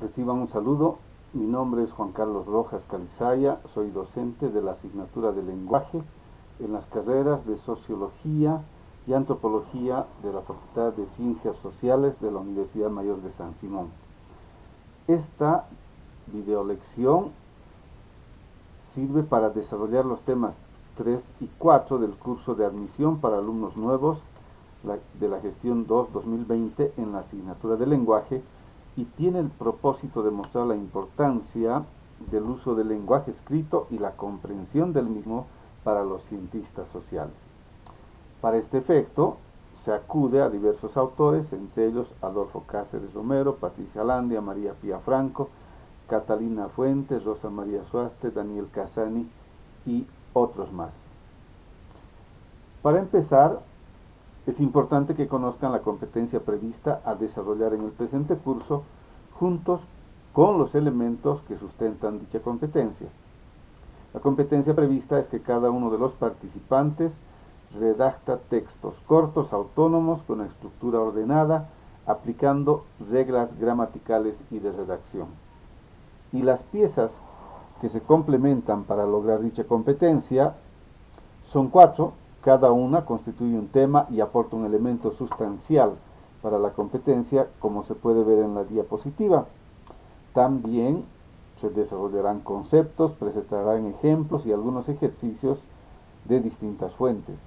Reciban un saludo. Mi nombre es Juan Carlos Rojas Calizaya, soy docente de la asignatura de lenguaje en las carreras de Sociología y Antropología de la Facultad de Ciencias Sociales de la Universidad Mayor de San Simón. Esta videolección sirve para desarrollar los temas 3 y 4 del curso de admisión para alumnos nuevos de la gestión 2-2020 en la asignatura de lenguaje y tiene el propósito de mostrar la importancia del uso del lenguaje escrito y la comprensión del mismo para los cientistas sociales. Para este efecto, se acude a diversos autores, entre ellos Adolfo Cáceres Romero, Patricia Landia, María Pía Franco, Catalina Fuentes, Rosa María Suaste, Daniel Casani y otros más. Para empezar, es importante que conozcan la competencia prevista a desarrollar en el presente curso juntos con los elementos que sustentan dicha competencia. La competencia prevista es que cada uno de los participantes redacta textos cortos, autónomos, con estructura ordenada, aplicando reglas gramaticales y de redacción. Y las piezas que se complementan para lograr dicha competencia son 4, cada una constituye un tema y aporta un elemento sustancial para la competencia, como se puede ver en la diapositiva. También se desarrollarán conceptos, presentarán ejemplos y algunos ejercicios de distintas fuentes.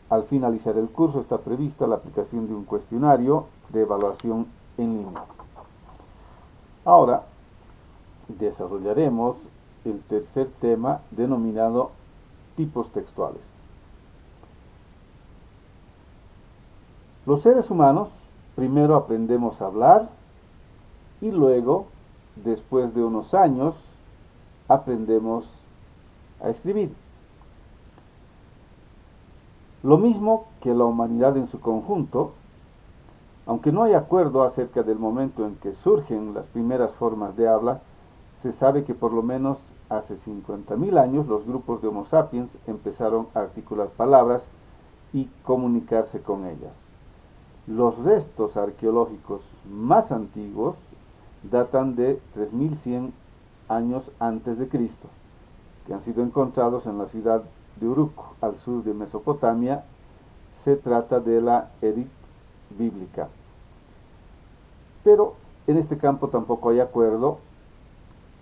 Al finalizar el curso está prevista la aplicación de un cuestionario de evaluación en línea. Ahora desarrollaremos el tercer tema denominado tipos textuales. Los seres humanos primero aprendemos a hablar y luego, después de unos años, aprendemos a escribir. Lo mismo que la humanidad en su conjunto, aunque no hay acuerdo acerca del momento en que surgen las primeras formas de habla, se sabe que por lo menos hace 50.000 años los grupos de Homo sapiens empezaron a articular palabras y comunicarse con ellas. Los restos arqueológicos más antiguos datan de 3100 años antes de Cristo, que han sido encontrados en la ciudad de Uruk, al sur de Mesopotamia. Se trata de la Edith bíblica. Pero en este campo tampoco hay acuerdo,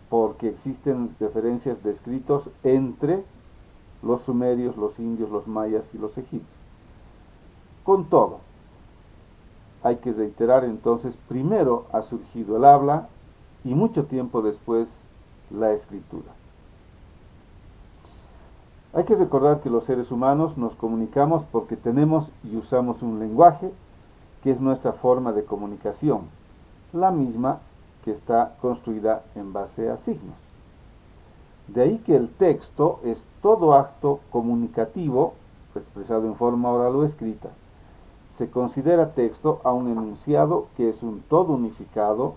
porque existen referencias de escritos entre los sumerios, los indios, los mayas y los egipcios. Con todo, hay que reiterar entonces, primero ha surgido el habla y mucho tiempo después la escritura. Hay que recordar que los seres humanos nos comunicamos porque tenemos y usamos un lenguaje que es nuestra forma de comunicación, la misma que está construida en base a signos. De ahí que el texto es todo acto comunicativo, expresado en forma oral o escrita. Se considera texto a un enunciado que es un todo unificado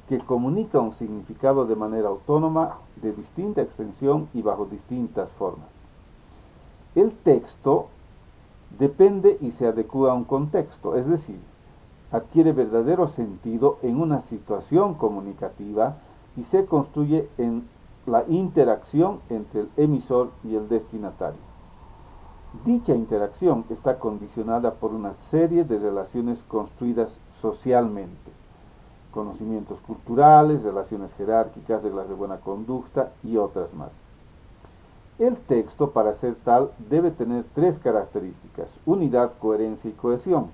que comunica un significado de manera autónoma, de distinta extensión y bajo distintas formas. El texto depende y se adecua a un contexto, es decir, adquiere verdadero sentido en una situación comunicativa y se construye en la interacción entre el emisor y el destinatario. Dicha interacción está condicionada por una serie de relaciones construidas socialmente: conocimientos culturales, relaciones jerárquicas, reglas de buena conducta y otras más. El texto, para ser tal, debe tener 3 características: unidad, coherencia y cohesión.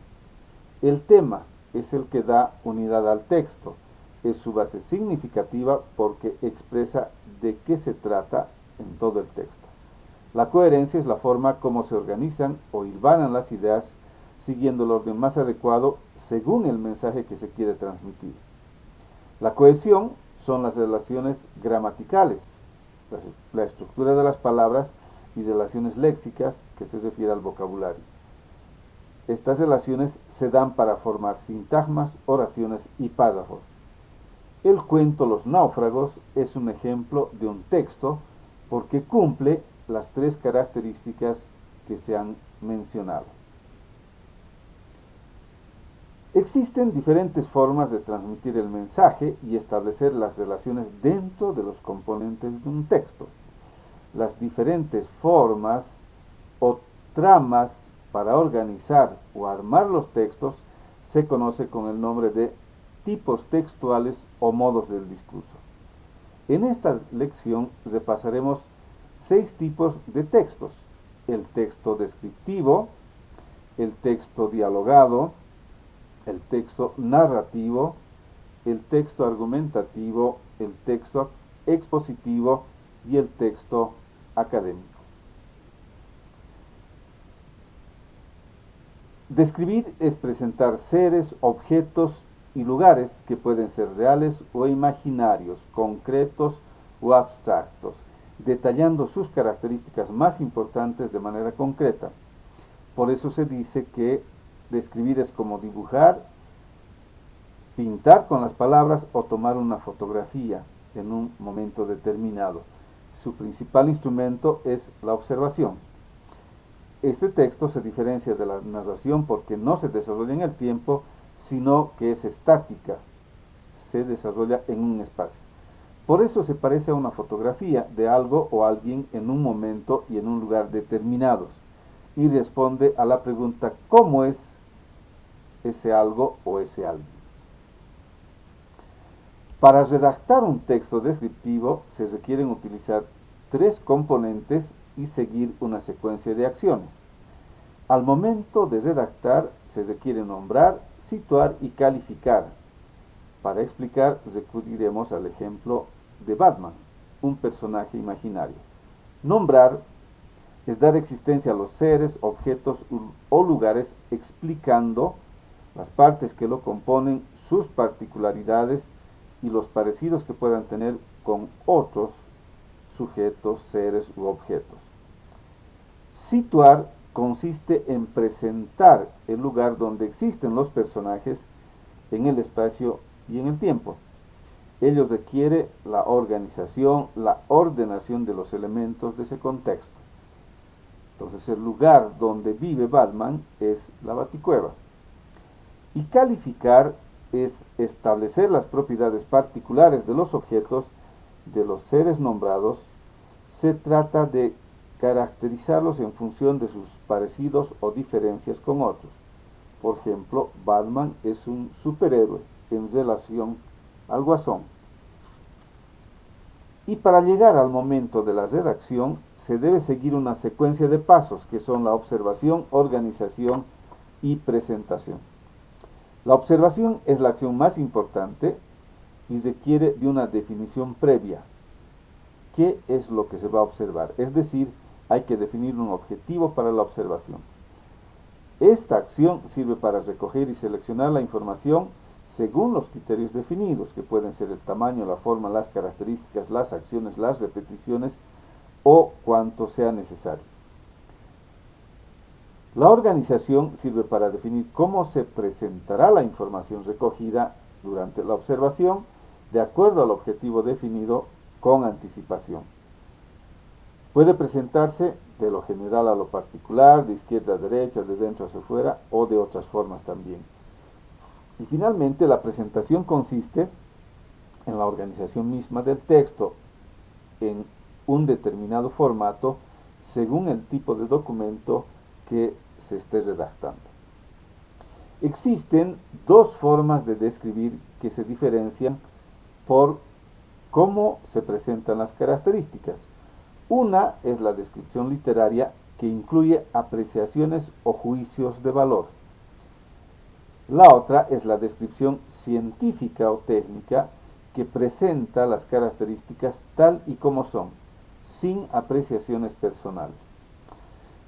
El tema es el que da unidad al texto, es su base significativa porque expresa de qué se trata en todo el texto. La coherencia es la forma como se organizan o hilvanan las ideas siguiendo el orden más adecuado según el mensaje que se quiere transmitir. La cohesión son las relaciones gramaticales, la estructura de las palabras y relaciones léxicas que se refiere al vocabulario. Estas relaciones se dan para formar sintagmas, oraciones y párrafos. El cuento Los náufragos es un ejemplo de un texto porque cumple las 3 características que se han mencionado. Existen diferentes formas de transmitir el mensaje y establecer las relaciones dentro de los componentes de un texto. Las diferentes formas o tramas para organizar o armar los textos se conoce con el nombre de tipos textuales o modos del discurso. En esta lección repasaremos 6 tipos de textos: el texto descriptivo, el texto dialogado, el texto narrativo, el texto argumentativo, el texto expositivo y el texto académico. Describir es presentar seres, objetos y lugares que pueden ser reales o imaginarios, concretos o abstractos, detallando sus características más importantes de manera concreta. Por eso se dice que describir es como dibujar, pintar con las palabras o tomar una fotografía en un momento determinado. Su principal instrumento es la observación. Este texto se diferencia de la narración porque no se desarrolla en el tiempo, sino que es estática, se desarrolla en un espacio. Por eso se parece a una fotografía de algo o alguien en un momento y en un lugar determinados, y responde a la pregunta ¿cómo es ese algo o ese alguien? Para redactar un texto descriptivo se requieren utilizar 3 componentes y seguir una secuencia de acciones. Al momento de redactar se requiere nombrar, situar y calificar. Para explicar recurriremos al ejemplo de Batman, un personaje imaginario. Nombrar es dar existencia a los seres, objetos o lugares explicando las partes que lo componen, sus particularidades y los parecidos que puedan tener con otros sujetos, seres u objetos. Situar consiste en presentar el lugar donde existen los personajes en el espacio y en el tiempo. Ello requiere la organización, la ordenación de los elementos de ese contexto. Entonces el lugar donde vive Batman es la Baticueva. Y calificar es establecer las propiedades particulares de los objetos, de los seres nombrados. Se trata de caracterizarlos en función de sus parecidos o diferencias con otros. Por ejemplo, Batman es un superhéroe en relación al Guasón. Y para llegar al momento de la redacción se debe seguir una secuencia de pasos que son la observación, organización y presentación. La observación es la acción más importante y requiere de una definición previa. ¿Qué es lo que se va a observar? Es decir, hay que definir un objetivo para la observación. Esta acción sirve para recoger y seleccionar la información según los criterios definidos, que pueden ser el tamaño, la forma, las características, las acciones, las repeticiones o cuanto sea necesario. La organización sirve para definir cómo se presentará la información recogida durante la observación de acuerdo al objetivo definido con anticipación. Puede presentarse de lo general a lo particular, de izquierda a derecha, de dentro hacia afuera o de otras formas también. Y finalmente la presentación consiste en la organización misma del texto en un determinado formato según el tipo de documento que se esté redactando. Existen 2 formas de describir que se diferencian por cómo se presentan las características. Una es la descripción literaria, que incluye apreciaciones o juicios de valor. La otra es la descripción científica o técnica, que presenta las características tal y como son, sin apreciaciones personales.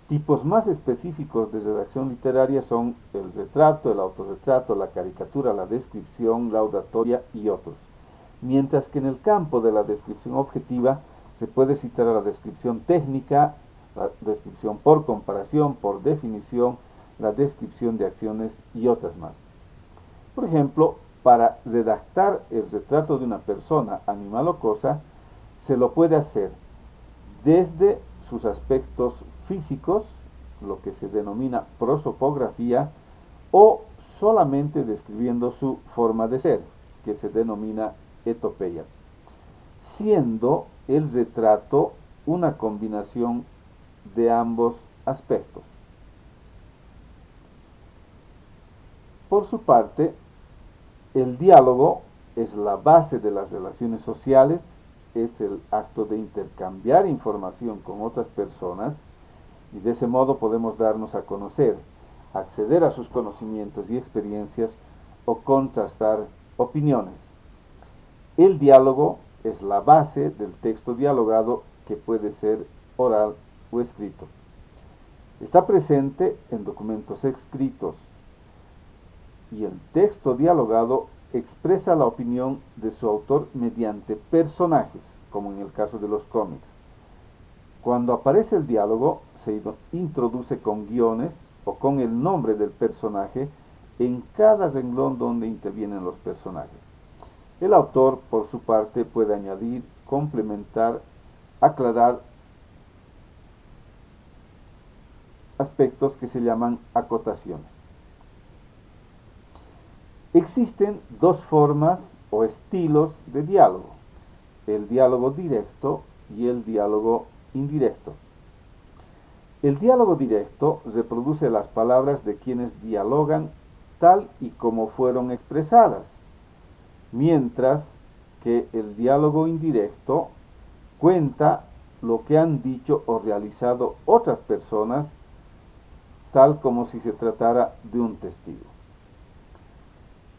Tipos más específicos de redacción literaria son el retrato, el autorretrato, la caricatura, la descripción laudatoria y otros. Mientras que en el campo de la descripción objetiva se puede citar a la descripción técnica, la descripción por comparación, por definición, la descripción de acciones y otras más. Por ejemplo, para redactar el retrato de una persona, animal o cosa, se lo puede hacer desde sus aspectos físicos, lo que se denomina prosopografía, o solamente describiendo su forma de ser, que se denomina etopeia, siendo el retrato una combinación de ambos aspectos. Por su parte, el diálogo es la base de las relaciones sociales, es el acto de intercambiar información con otras personas y de ese modo podemos darnos a conocer, acceder a sus conocimientos y experiencias o contrastar opiniones. El diálogo es la base del texto dialogado, que puede ser oral o escrito. Está presente en documentos escritos, y el texto dialogado expresa la opinión de su autor mediante personajes, como en el caso de los cómics. Cuando aparece el diálogo, se introduce con guiones o con el nombre del personaje en cada renglón donde intervienen los personajes. El autor, por su parte, puede añadir, complementar, aclarar aspectos que se llaman acotaciones. Existen dos formas o estilos de diálogo: el diálogo directo y el diálogo indirecto. El diálogo directo reproduce las palabras de quienes dialogan tal y como fueron expresadas, mientras que el diálogo indirecto cuenta lo que han dicho o realizado otras personas, tal como si se tratara de un testigo.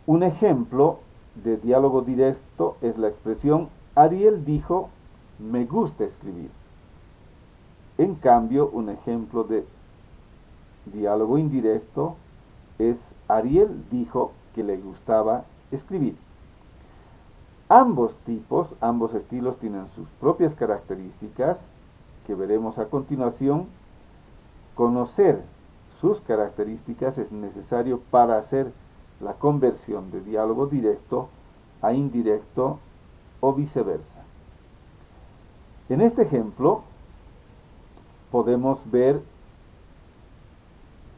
Un ejemplo de diálogo directo es la expresión Ariel dijo, me gusta escribir. En cambio, un ejemplo de diálogo indirecto es Ariel dijo que le gustaba escribir. Ambos estilos tienen sus propias características que veremos a continuación. Conocer sus características es necesario para hacer la conversión de diálogo directo a indirecto o viceversa. En este ejemplo podemos ver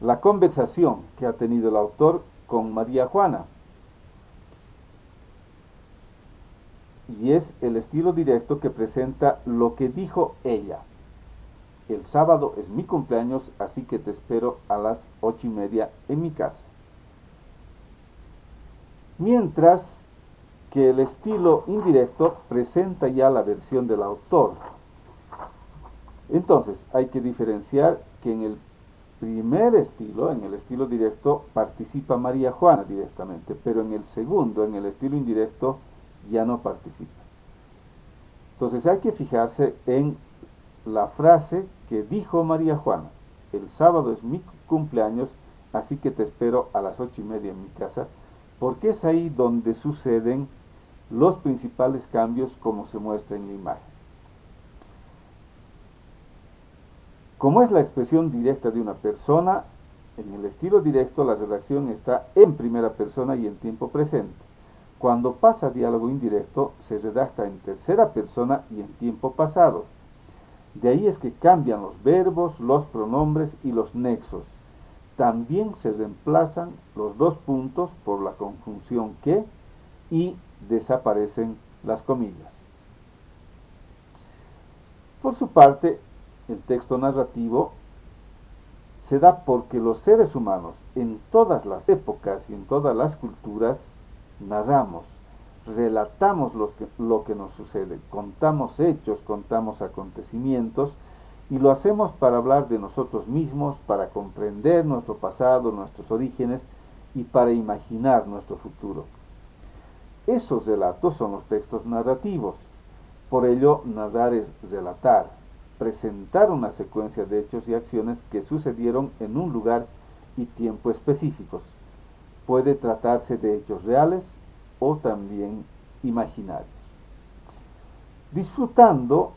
la conversación que ha tenido el autor con María Juana, y es el estilo directo que presenta lo que dijo ella. El sábado es mi cumpleaños, así que te espero a las 8:30 en mi casa. Mientras que el estilo indirecto presenta ya la versión del autor. Entonces, hay que diferenciar que en el primer estilo, en el estilo directo, participa María Juana directamente, pero en el segundo, en el estilo indirecto, ya no participa. Entonces hay que fijarse en la frase que dijo María Juana: el sábado es mi cumpleaños, así que te espero a las 8:30 en mi casa, porque es ahí donde suceden los principales cambios como se muestra en la imagen. Como es la expresión directa de una persona, en el estilo directo la redacción está en primera persona y en tiempo presente. Cuando pasa a diálogo indirecto, se redacta en tercera persona y en tiempo pasado. De ahí es que cambian los verbos, los pronombres y los nexos. También se reemplazan los dos puntos por la conjunción que y desaparecen las comillas. Por su parte, el texto narrativo se da porque los seres humanos en todas las épocas y en todas las culturas narramos, relatamos lo que nos sucede, contamos hechos, contamos acontecimientos, y lo hacemos para hablar de nosotros mismos, para comprender nuestro pasado, nuestros orígenes y para imaginar nuestro futuro. Esos relatos son los textos narrativos. Por ello, narrar es relatar, presentar una secuencia de hechos y acciones que sucedieron en un lugar y tiempo específicos. Puede tratarse de hechos reales o también imaginarios. Disfrutando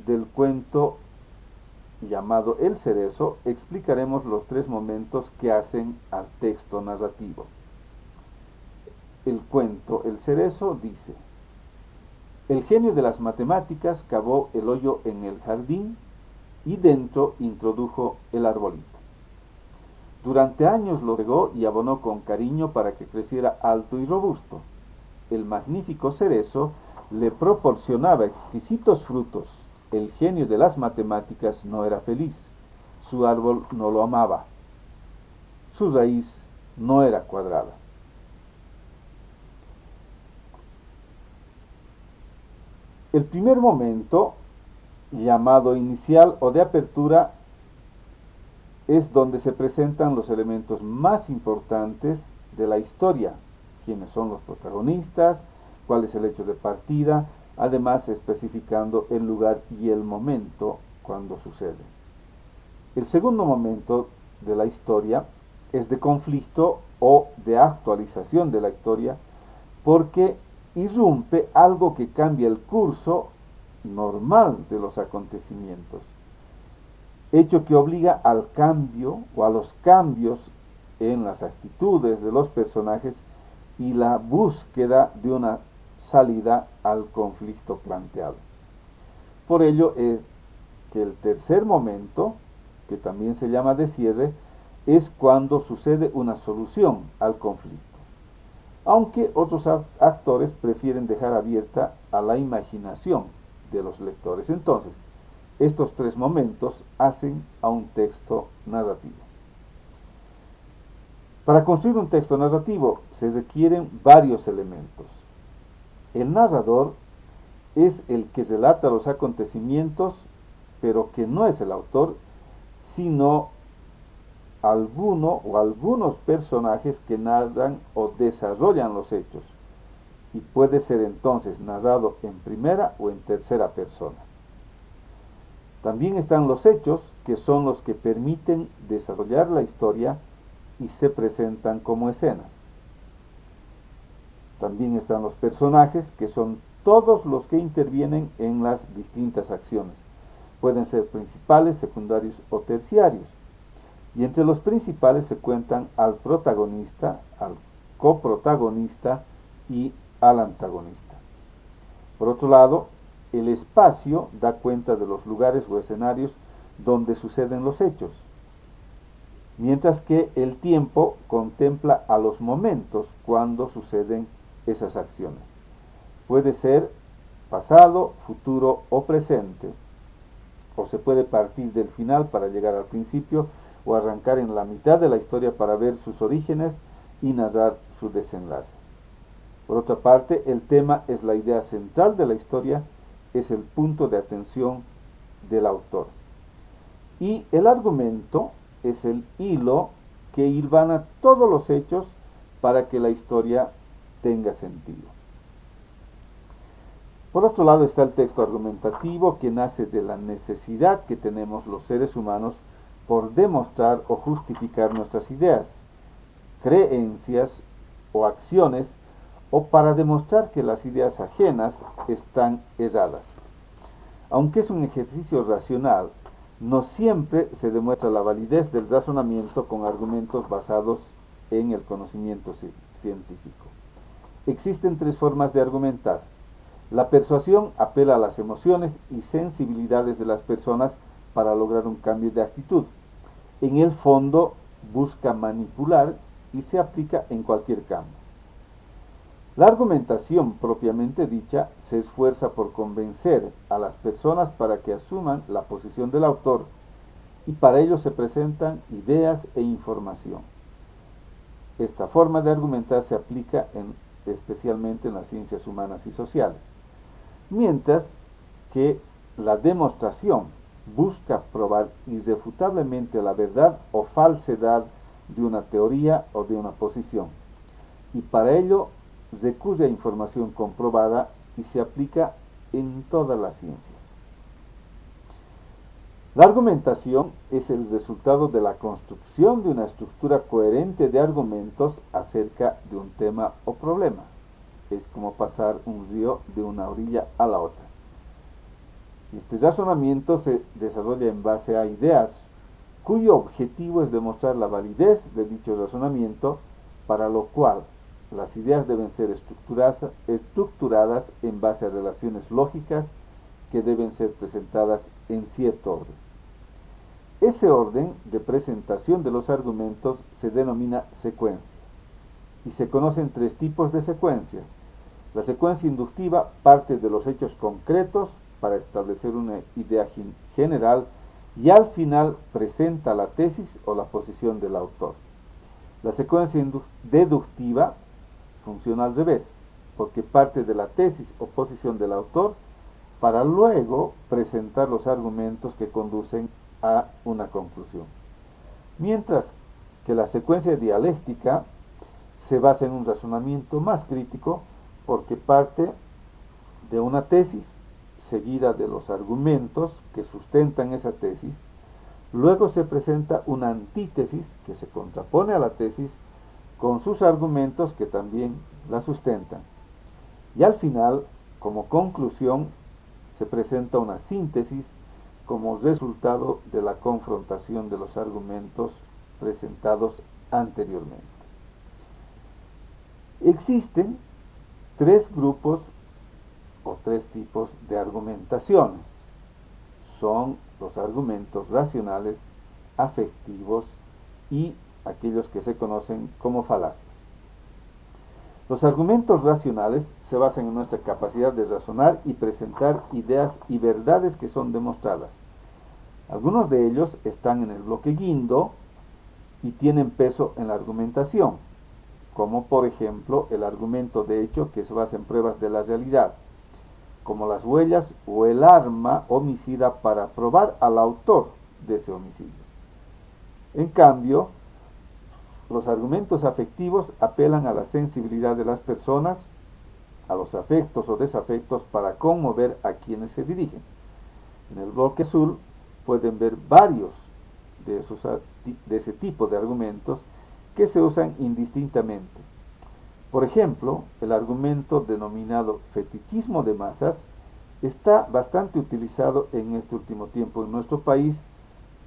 del cuento llamado El Cerezo, explicaremos los tres momentos que hacen al texto narrativo. El cuento El Cerezo dice: el genio de las matemáticas cavó el hoyo en el jardín y dentro introdujo el arbolito. Durante años lo regó y abonó con cariño para que creciera alto y robusto. El magnífico cerezo le proporcionaba exquisitos frutos. El genio de las matemáticas no era feliz. Su árbol no lo amaba. Su raíz no era cuadrada. El primer momento, llamado inicial o de apertura, es donde se presentan los elementos más importantes de la historia, quiénes son los protagonistas, cuál es el hecho de partida, además especificando el lugar y el momento cuando sucede. El segundo momento de la historia es de conflicto o de actualización de la historia, porque irrumpe algo que cambia el curso normal de los acontecimientos, hecho que obliga al cambio o a los cambios en las actitudes de los personajes y la búsqueda de una salida al conflicto planteado. Por ello es que el tercer momento, que también se llama de cierre, es cuando sucede una solución al conflicto, aunque otros actores prefieren dejar abierta a la imaginación de los lectores. Entonces, estos tres momentos hacen a un texto narrativo. Para construir un texto narrativo se requieren varios elementos. El narrador es el que relata los acontecimientos, pero que no es el autor, sino alguno o algunos personajes que narran o desarrollan los hechos, y puede ser entonces narrado en primera o en tercera persona. También están los hechos, que son los que permiten desarrollar la historia y se presentan como escenas. También están los personajes, que son todos los que intervienen en las distintas acciones. Pueden ser principales, secundarios o terciarios. Y entre los principales se cuentan al protagonista, al coprotagonista y al antagonista. Por otro lado, el espacio da cuenta de los lugares o escenarios donde suceden los hechos, mientras que el tiempo contempla a los momentos cuando suceden esas acciones. Puede ser pasado, futuro o presente, o se puede partir del final para llegar al principio, o arrancar en la mitad de la historia para ver sus orígenes y narrar su desenlace. Por otra parte, el tema es la idea central de la historia, es el punto de atención del autor. Y el argumento es el hilo que hilvana todos los hechos para que la historia tenga sentido. Por otro lado está el texto argumentativo, que nace de la necesidad que tenemos los seres humanos por demostrar o justificar nuestras ideas, creencias o acciones, o para demostrar que las ideas ajenas están erradas. Aunque es un ejercicio racional, no siempre se demuestra la validez del razonamiento con argumentos basados en el conocimiento científico. Existen tres formas de argumentar. La persuasión apela a las emociones y sensibilidades de las personas para lograr un cambio de actitud. En el fondo busca manipular y se aplica en cualquier campo. La argumentación propiamente dicha se esfuerza por convencer a las personas para que asuman la posición del autor, y para ello se presentan ideas e información. Esta forma de argumentar se aplica especialmente en las ciencias humanas y sociales, mientras que la demostración busca probar irrefutablemente la verdad o falsedad de una teoría o de una posición, y para ello recurre a información comprobada y se aplica en todas las ciencias. La argumentación es el resultado de la construcción de una estructura coherente de argumentos acerca de un tema o problema. Es como pasar un río de una orilla a la otra. Este razonamiento se desarrolla en base a ideas cuyo objetivo es demostrar la validez de dicho razonamiento, para lo cual las ideas deben ser estructuradas en base a relaciones lógicas que deben ser presentadas en cierto orden. Ese orden de presentación de los argumentos se denomina secuencia y se conocen tres tipos de secuencia. La secuencia inductiva parte de los hechos concretos para establecer una idea general y al final presenta la tesis o la posición del autor. La secuencia deductiva funciona al revés, porque parte de la tesis o posición del autor para luego presentar los argumentos que conducen a una conclusión. Mientras que la secuencia dialéctica se basa en un razonamiento más crítico porque parte de una tesis seguida de los argumentos que sustentan esa tesis. Luego se presenta una antítesis que se contrapone a la tesis con sus argumentos que también la sustentan. Y al final, como conclusión, se presenta una síntesis como resultado de la confrontación de los argumentos presentados anteriormente. Existen tres grupos o tres tipos de argumentaciones. Son los argumentos racionales, afectivos y aquellos que se conocen como falacias. Los argumentos racionales se basan en nuestra capacidad de razonar y presentar ideas y verdades que son demostradas. Algunos de ellos están en el bloque guindo y tienen peso en la argumentación, como por ejemplo el argumento de hecho que se basa en pruebas de la realidad, como las huellas o el arma homicida para probar al autor de ese homicidio. En cambio, los argumentos afectivos apelan a la sensibilidad de las personas, a los afectos o desafectos para conmover a quienes se dirigen. En el bloque azul pueden ver varios de ese tipo de argumentos que se usan indistintamente. Por ejemplo, el argumento denominado fetichismo de masas está bastante utilizado en este último tiempo en nuestro país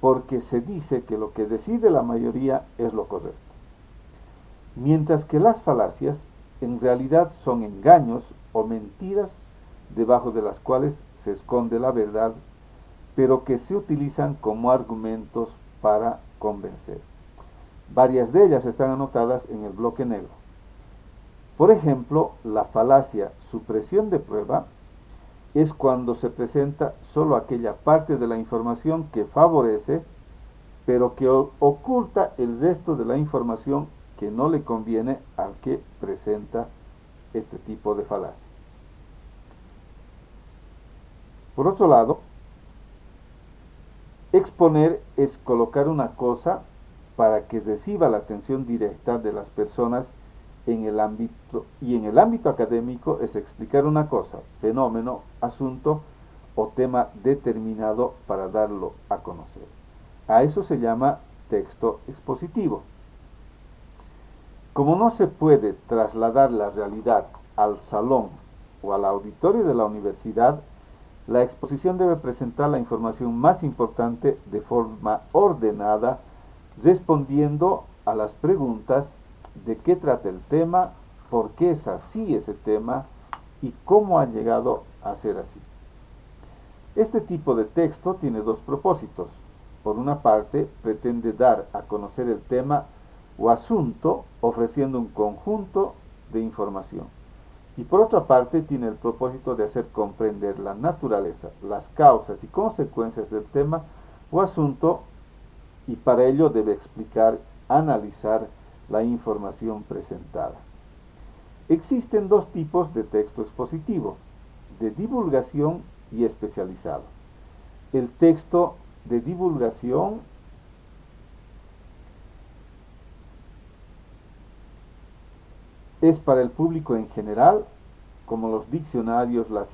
porque se dice que lo que decide la mayoría es lo correcto. Mientras que las falacias en realidad son engaños o mentiras debajo de las cuales se esconde la verdad, pero que se utilizan como argumentos para convencer. Varias de ellas están anotadas en el bloque negro. Por ejemplo, la falacia supresión de prueba es cuando se presenta solo aquella parte de la información que favorece, pero que oculta el resto de la información que no le conviene al que presenta este tipo de falacia. Por otro lado, exponer es colocar una cosa para que reciba la atención directa de las personas en el ámbito académico es explicar una cosa, fenómeno, asunto o tema determinado para darlo a conocer. A eso se llama texto expositivo. Como no se puede trasladar la realidad al salón o al auditorio de la universidad, la exposición debe presentar la información más importante de forma ordenada, respondiendo a las preguntas de qué trata el tema, por qué es así ese tema y cómo ha llegado a ser así. Este tipo de texto tiene dos propósitos. Por una parte, pretende dar a conocer el tema o asunto ofreciendo un conjunto de información. Y por otra parte, tiene el propósito de hacer comprender la naturaleza, las causas y consecuencias del tema o asunto, y para ello debe explicar, analizar la información presentada. Existen dos tipos de texto expositivo, de divulgación y especializado. El texto de divulgación es para el público en general, como los diccionarios, las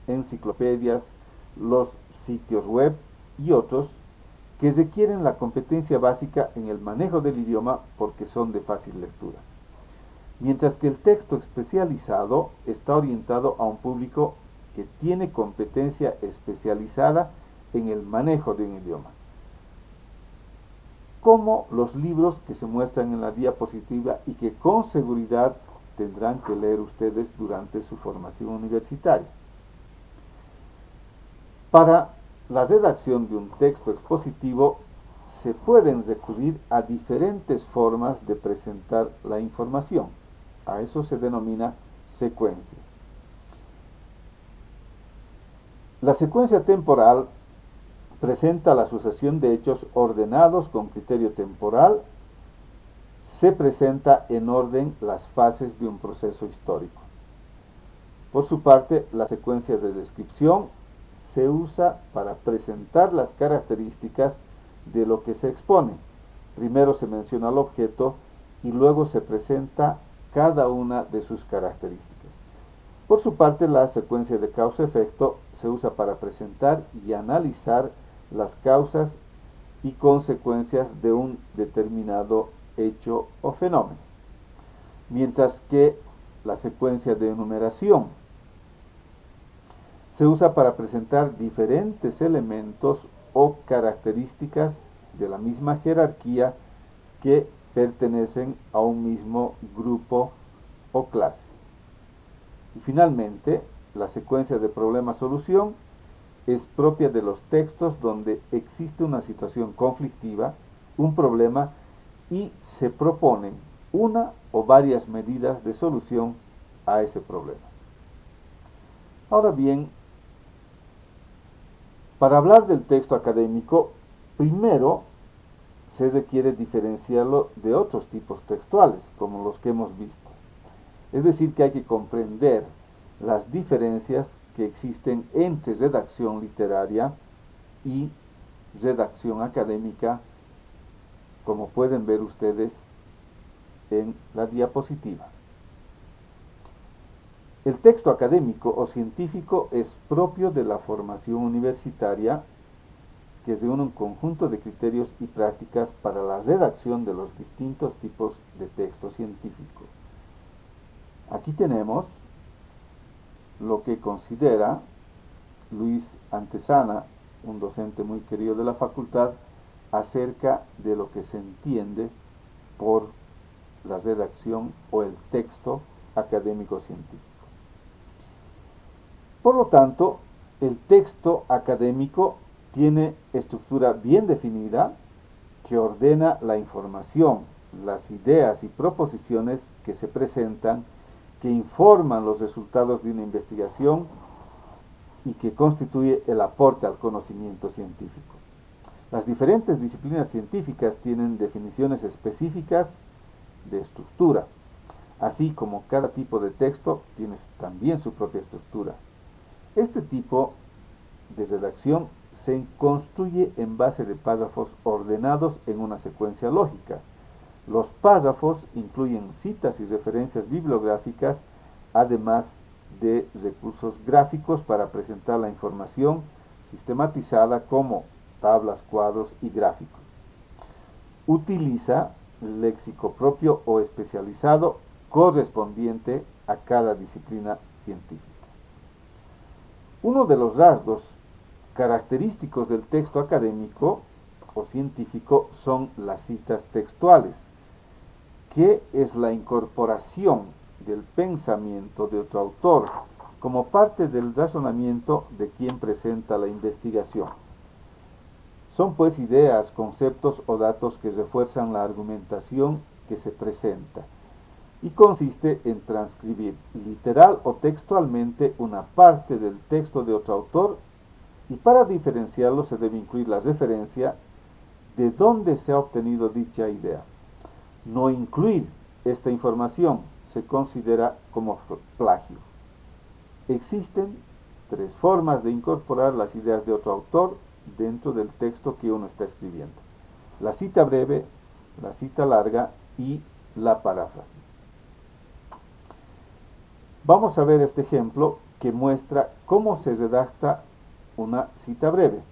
enciclopedias, los sitios web y otros, que requieren la competencia básica en el manejo del idioma porque son de fácil lectura. Mientras que el texto especializado está orientado a un público que tiene competencia especializada en el manejo de un idioma, como los libros que se muestran en la diapositiva y que con seguridad tendrán que leer ustedes durante su formación universitaria. Para la redacción de un texto expositivo se pueden recurrir a diferentes formas de presentar la información. A eso se denomina secuencias. La secuencia temporal presenta la sucesión de hechos ordenados con criterio temporal. Se presenta en orden las fases de un proceso histórico. Por su parte, la secuencia de descripción se usa para presentar las características de lo que se expone. Primero se menciona el objeto y luego se presenta cada una de sus características. Por su parte, la secuencia de causa-efecto se usa para presentar y analizar las causas y consecuencias de un determinado hecho o fenómeno. Mientras que la secuencia de enumeración se usa para presentar diferentes elementos o características de la misma jerarquía que pertenecen a un mismo grupo o clase. Y finalmente, la secuencia de problema-solución es propia de los textos donde existe una situación conflictiva, un problema, y se proponen una o varias medidas de solución a ese problema. Ahora bien, para hablar del texto académico, primero se requiere diferenciarlo de otros tipos textuales, como los que hemos visto. Es decir, que hay que comprender las diferencias que existen entre redacción literaria y redacción académica, como pueden ver ustedes en la diapositiva. El texto académico o científico es propio de la formación universitaria, que reúne un conjunto de criterios y prácticas para la redacción de los distintos tipos de texto científico. Aquí tenemos lo que considera Luis Antesana, un docente muy querido de la facultad, acerca de lo que se entiende por la redacción o el texto académico científico. Por lo tanto, el texto académico tiene estructura bien definida que ordena la información, las ideas y proposiciones que se presentan, que informan los resultados de una investigación y que constituye el aporte al conocimiento científico. Las diferentes disciplinas científicas tienen definiciones específicas de estructura, así como cada tipo de texto tiene también su propia estructura. Este tipo de redacción se construye en base de párrafos ordenados en una secuencia lógica. Los párrafos incluyen citas y referencias bibliográficas, además de recursos gráficos para presentar la información sistematizada como tablas, cuadros y gráficos. Utiliza léxico propio o especializado correspondiente a cada disciplina científica. Uno de los rasgos característicos del texto académico o científico son las citas textuales, que es la incorporación del pensamiento de otro autor como parte del razonamiento de quien presenta la investigación. Son pues ideas, conceptos o datos que refuerzan la argumentación que se presenta y consiste en transcribir literal o textualmente una parte del texto de otro autor, y para diferenciarlo se debe incluir la referencia de dónde se ha obtenido dicha idea. No incluir esta información se considera como plagio. Existen tres formas de incorporar las ideas de otro autor dentro del texto que uno está escribiendo: la cita breve, la cita larga y la paráfrasis. Vamos a ver este ejemplo que muestra cómo se redacta una cita breve.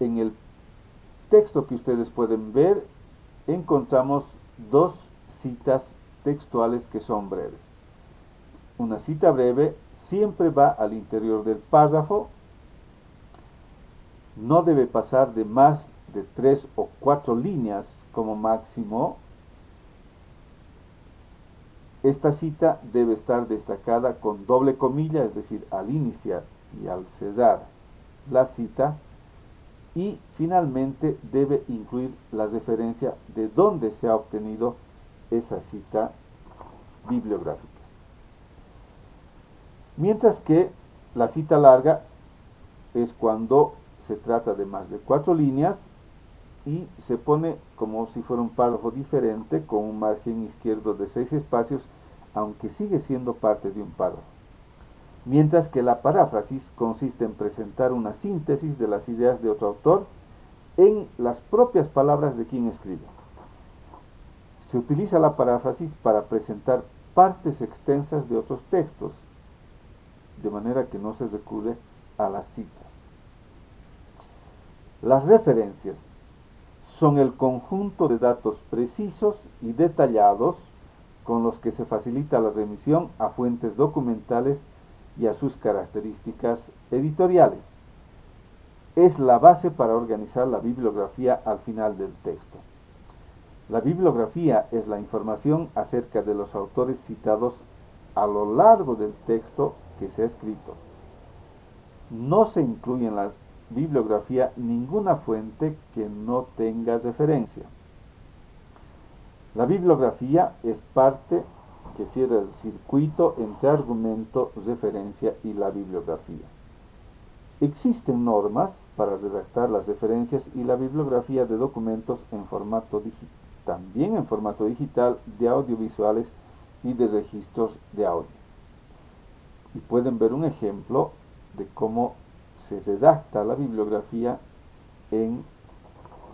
En el texto que ustedes pueden ver encontramos dos citas textuales que son breves. Una cita breve siempre va al interior del párrafo, no debe pasar de más de 3 o 4 líneas como máximo. Esta cita debe estar destacada con doble comilla, es decir, al iniciar y al cerrar la cita, y finalmente debe incluir la referencia de dónde se ha obtenido esa cita bibliográfica. Mientras que la cita larga es cuando se trata de más de 4 líneas y se pone como si fuera un párrafo diferente con un margen izquierdo de 6 espacios, aunque sigue siendo parte de un párrafo. Mientras que la paráfrasis consiste en presentar una síntesis de las ideas de otro autor en las propias palabras de quien escribe. Se utiliza la paráfrasis para presentar partes extensas de otros textos, de manera que no se recurre a las citas. Las referencias son el conjunto de datos precisos y detallados con los que se facilita la remisión a fuentes documentales y a sus características editoriales. Es la base para organizar la bibliografía al final del texto. La bibliografía es la información acerca de los autores citados a lo largo del texto que se ha escrito. No se incluye en la bibliografía ninguna fuente que no tenga referencia. La bibliografía es parte que cierra el circuito entre argumento, referencia y la bibliografía. Existen normas para redactar las referencias y la bibliografía de documentos en formato digital, también en formato digital, de audiovisuales y de registros de audio. Y pueden ver un ejemplo de cómo se redacta la bibliografía en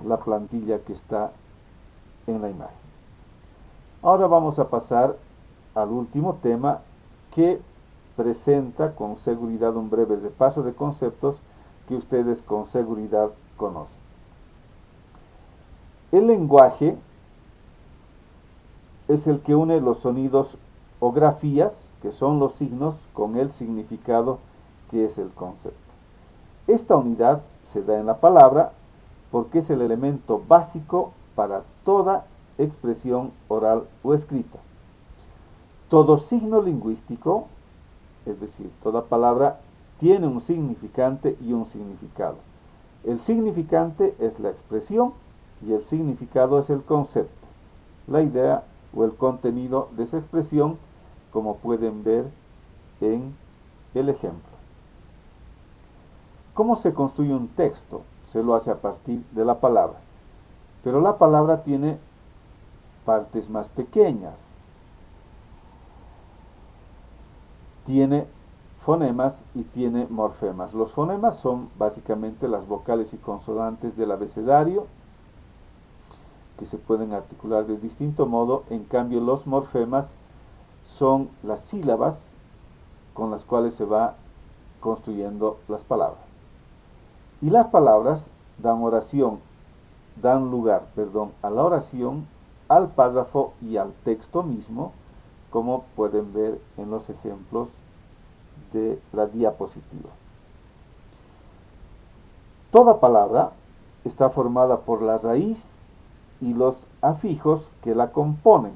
la plantilla que está en la imagen. Ahora vamos a pasar al último tema, que presenta con seguridad un breve repaso de conceptos que ustedes con seguridad conocen. El lenguaje es el que une los sonidos o grafías, que son los signos, con el significado, que es el concepto. Esta unidad se da en la palabra porque es el elemento básico para toda expresión oral o escrita. Todo signo lingüístico, es decir, toda palabra, tiene un significante y un significado. El significante es la expresión y el significado es el concepto, la idea o el contenido de esa expresión, como pueden ver en el ejemplo. ¿Cómo se construye un texto? Se lo hace a partir de la palabra, pero la palabra tiene partes más pequeñas. Tiene fonemas y tiene morfemas. Los fonemas son básicamente las vocales y consonantes del abecedario, que se pueden articular de distinto modo. En cambio, los morfemas son las sílabas con las cuales se va construyendo las palabras. Y las palabras dan lugar a la oración, al párrafo y al texto mismo, como pueden ver en los ejemplos de la diapositiva. Toda palabra está formada por la raíz y los afijos que la componen.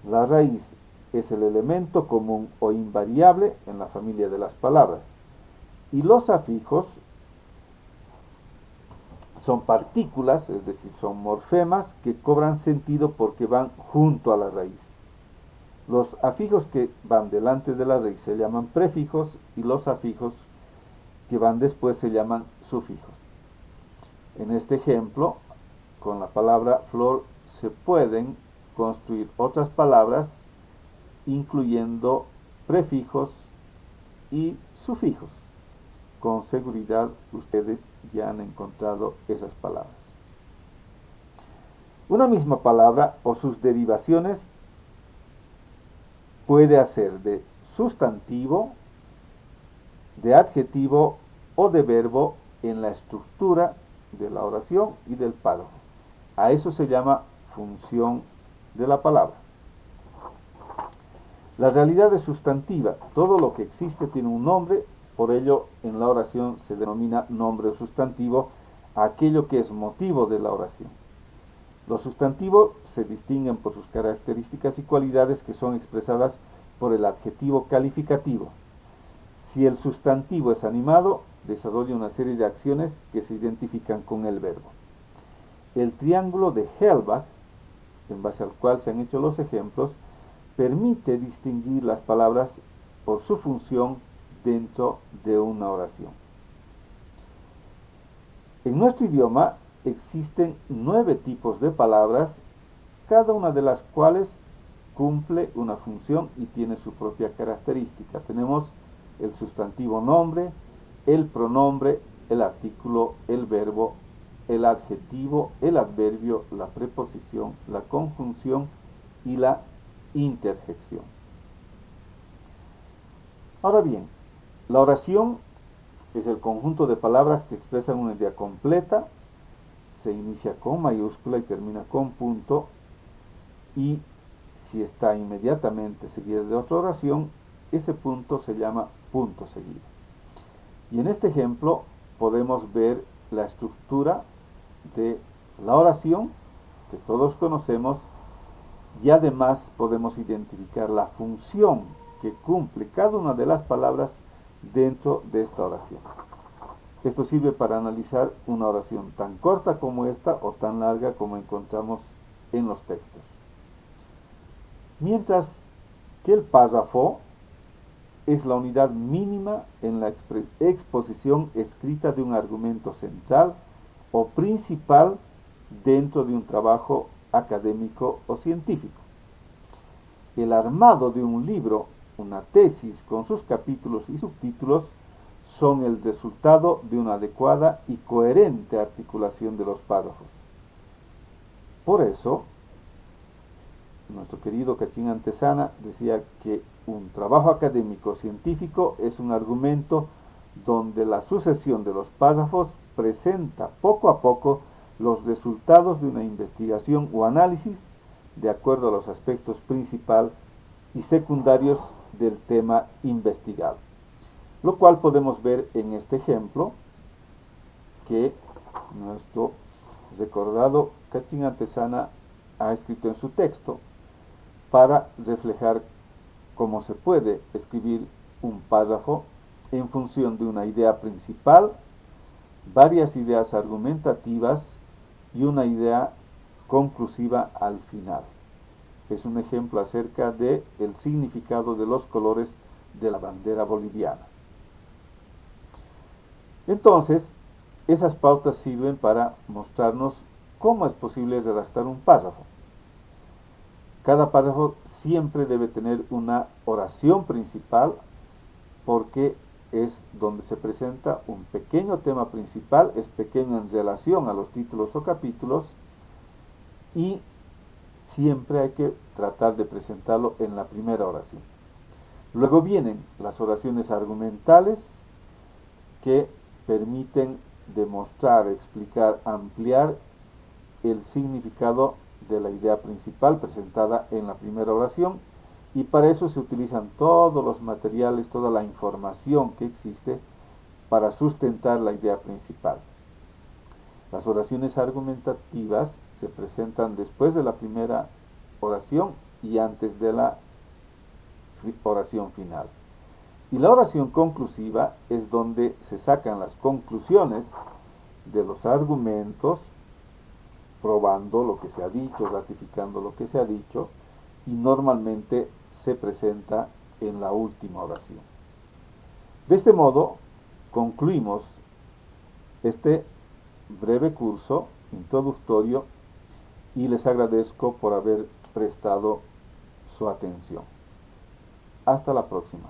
La raíz es el elemento común o invariable en la familia de las palabras, y los afijos son partículas, es decir, son morfemas que cobran sentido porque van junto a la raíz. Los afijos que van delante de la raíz se llaman prefijos y los afijos que van después se llaman sufijos. En este ejemplo, con la palabra flor se pueden construir otras palabras incluyendo prefijos y sufijos. Con seguridad ustedes ya han encontrado esas palabras. Una misma palabra o sus derivaciones puede hacer de sustantivo, de adjetivo o de verbo en la estructura de la oración y del párrafo. A eso se llama función de la palabra. La realidad es sustantiva. Todo lo que existe tiene un nombre, por ello en la oración se denomina nombre o sustantivo a aquello que es motivo de la oración. Los sustantivos se distinguen por sus características y cualidades que son expresadas por el adjetivo calificativo. Si el sustantivo es animado, desarrolla una serie de acciones que se identifican con el verbo. El triángulo de Hellbach, en base al cual se han hecho los ejemplos, permite distinguir las palabras por su función dentro de una oración. En nuestro idioma existen 9 tipos de palabras, cada una de las cuales cumple una función y tiene su propia característica. Tenemos el sustantivo nombre, el pronombre, el artículo, el verbo, el adjetivo, el adverbio, la preposición, la conjunción y la interjección. Ahora bien, la oración es el conjunto de palabras que expresan una idea completa, se inicia con mayúscula y termina con punto, y si está inmediatamente seguida de otra oración, ese punto se llama punto seguido. Y en este ejemplo podemos ver la estructura de la oración que todos conocemos, y además podemos identificar la función que cumple cada una de las palabras dentro de esta oración. Esto sirve para analizar una oración tan corta como esta o tan larga como encontramos en los textos. Mientras que el párrafo es la unidad mínima en la exposición escrita de un argumento central o principal dentro de un trabajo académico o científico. El armado de un libro, una tesis con sus capítulos y subtítulos, son el resultado de una adecuada y coherente articulación de los párrafos. Por eso, nuestro querido Cachín Antezana decía que un trabajo académico científico es un argumento donde la sucesión de los párrafos presenta poco a poco los resultados de una investigación o análisis de acuerdo a los aspectos principal y secundarios del tema investigado. Lo cual podemos ver en este ejemplo que nuestro recordado Cachín Antezana ha escrito en su texto para reflejar cómo se puede escribir un párrafo en función de una idea principal, varias ideas argumentativas y una idea conclusiva al final. Es un ejemplo acerca del significado de los colores de la bandera boliviana. Entonces, esas pautas sirven para mostrarnos cómo es posible redactar un párrafo. Cada párrafo siempre debe tener una oración principal porque es donde se presenta un pequeño tema principal, es pequeño en relación a los títulos o capítulos, y siempre hay que tratar de presentarlo en la primera oración. Luego vienen las oraciones argumentales que permiten demostrar, explicar, ampliar el significado de la idea principal presentada en la primera oración, y para eso se utilizan todos los materiales, toda la información que existe para sustentar la idea principal. Las oraciones argumentativas se presentan después de la primera oración y antes de la oración final. Y la oración conclusiva es donde se sacan las conclusiones de los argumentos, probando lo que se ha dicho, ratificando lo que se ha dicho, y normalmente se presenta en la última oración. De este modo, concluimos este breve curso introductorio y les agradezco por haber prestado su atención. Hasta la próxima.